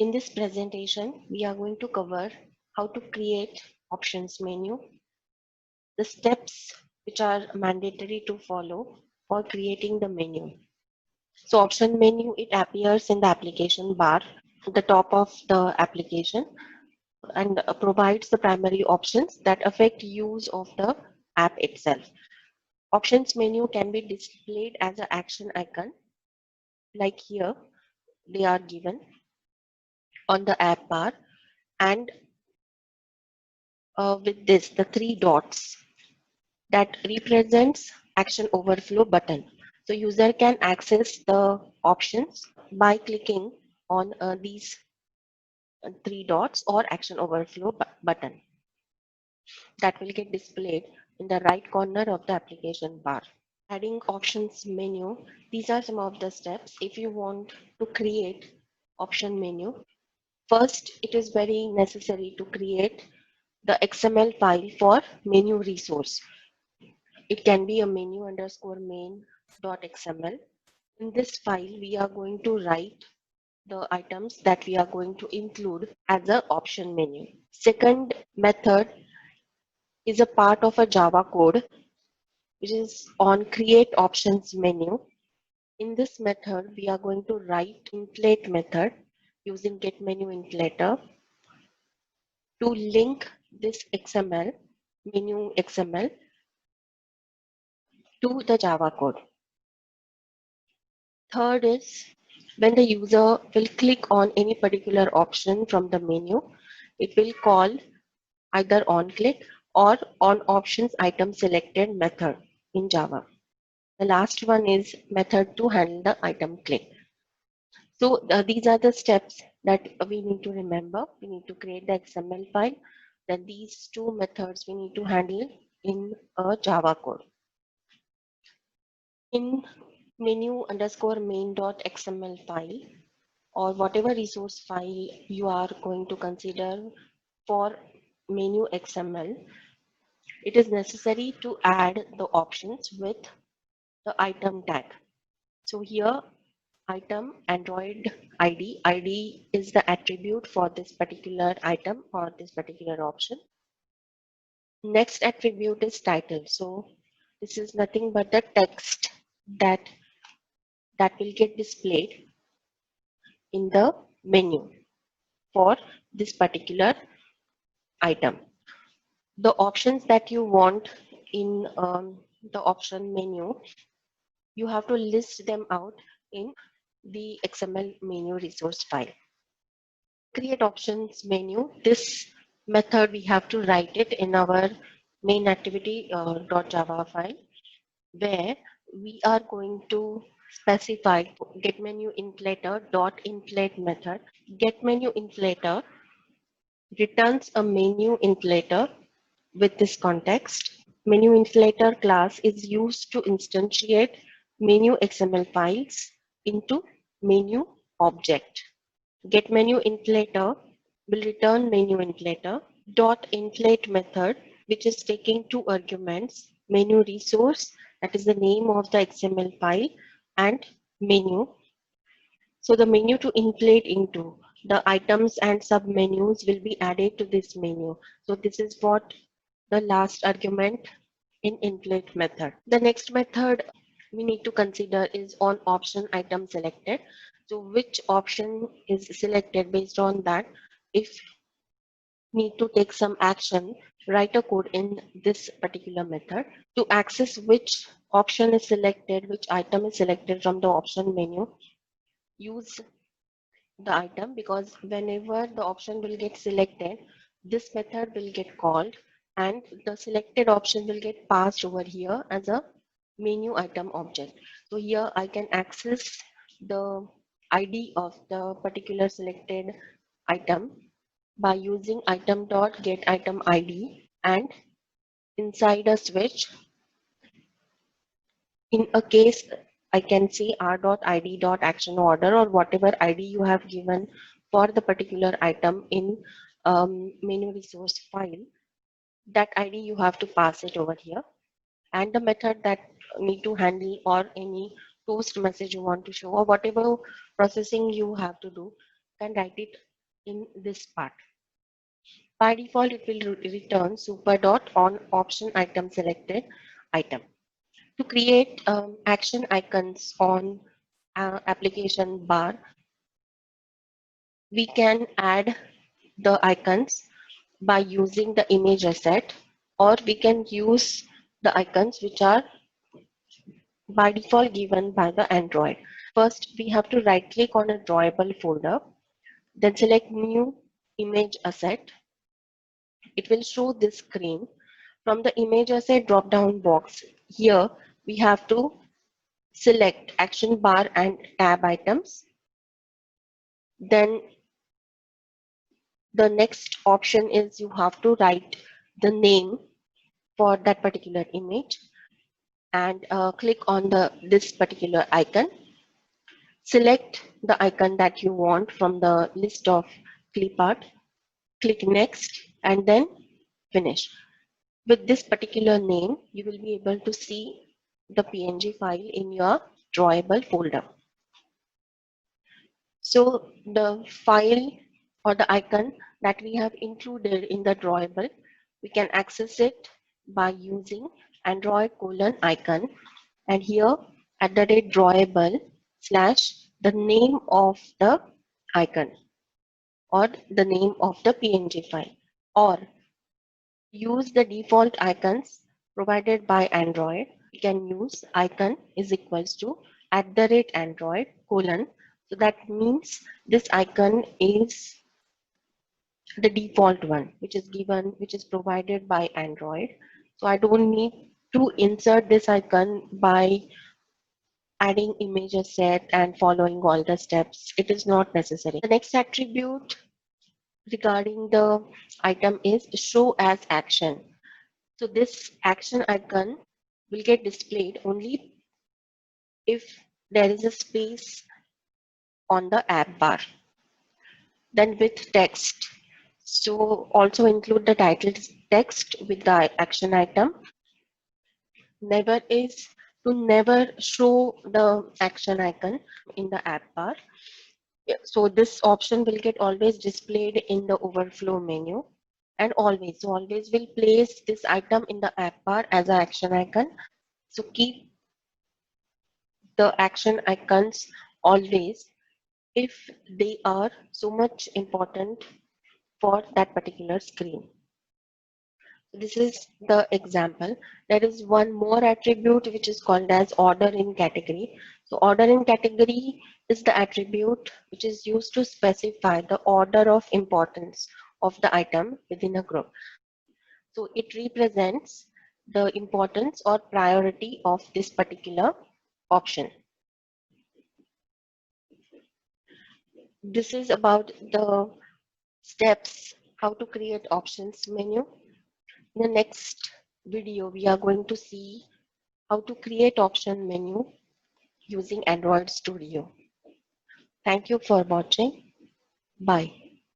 In this presentation, we are going to cover how to create options menu, the steps which are mandatory to follow for creating the menu. So option menu, it appears in the application bar at the top of the application and provides the primary options that affect use of the app itself. Options menu can be displayed as an action icon, like here they are given on the app bar, and with this, the three dots that represents action overflow button. So user can access the options by clicking on these three dots or action overflow button that will get displayed in the right corner of the application bar. Adding options menu, these are some of the steps if you want to create option menu. First, it is very necessary to create the XML file for menu resource. It can be a menu underscore main.xml. In this file, we are going to write the items that we are going to include as an option menu. Second method is a part of a Java code, which is on create options menu. In this method, we are going to write inflate method using get menu inflator to link this XML, menu XML, to the Java code. Third is when the user will click on any particular option from the menu, it will call either onClick or on options item selected method in Java. The last one is method to handle the item click. So these are the steps that we need to remember. We need to create the XML file. Then these two methods we need to handle in a Java code. In menu underscore main.xml file or whatever resource file you are going to consider for menu XML, it is necessary to add the options with the item tag. So here item Android ID is the attribute for this particular item or this particular option. Next attribute is title. So this is nothing but the text that will get displayed in the menu for this particular item. The options that you want in the option menu, you have to list them out in the XML menu resource file. Create options menu, this method we have to write it in our main activity .java file, where we are going to specify get menu inflator .inflate method. Get menu inflator returns a menu inflator with this context. Menu inflator class is used to instantiate menu XML files into menu object. Get menu inflator will return menu inflator .inflate method, which is taking two arguments, menu resource, that is the name of the XML file, and menu. So the menu to inflate into, the items and submenus will be added to this menu. So this is what the last argument in inflate method. The next method we need to consider is on option item selected. So which option is selected, based on that, if need to take some action, write a code in this particular method to access which option is selected, which item is selected from the option menu. Use the item, because whenever the option will get selected, this method will get called and the selected option will get passed over here as a menu item object. So here I can access the ID of the particular selected item by using item dot get item ID, and inside a switch, in a case I can see r.id.action order or whatever ID you have given for the particular item in menu resource file. That ID you have to pass it over here, and the method that need to handle or any toast message you want to show or whatever processing you have to do, can write it in this part. By default, it will return super dot on option item selected item. To create action icons on application bar, we can add the icons by using the image asset, or we can use the icons which are by default given by the Android. First, we have to right click on a drawable folder, then select new image asset. It will show this screen. From the image asset drop down box, here we have to select action bar and tab items. Then the next option is you have to write the name for that particular image and click on this particular icon. Select the icon that you want from the list of clip art, click next and then finish. With this particular name, you will be able to see the PNG file in your drawable folder. So the file or the icon that we have included in the drawable, we can access it by using Android:icon, and here at the rate drawable slash the name of the icon or the name of the PNG file, or use the default icons provided by Android. We can use icon is equals to @Android:. So that means this icon is the default one, which is given, which is provided by Android. So I don't need to insert this icon by adding image set and following all the steps. It is not necessary. The next attribute regarding the item is show as action. So this action icon will get displayed only if there is a space on the app bar. Then with text. So also include the title text with the action item. Never is to never show the action icon in the app bar. So this option will get always displayed in the overflow menu, and always will place this item in the app bar as an action icon. So keep the action icons always if they are so much important for that particular screen. This is the example. There is one more attribute which is called as order in category. So order in category is the attribute which is used to specify the order of importance of the item within a group. So it represents the importance or priority of this particular option. This is about the steps how to create options menu. In the next video, we are going to see how to create option menu using Android Studio. Thank you for watching. Bye.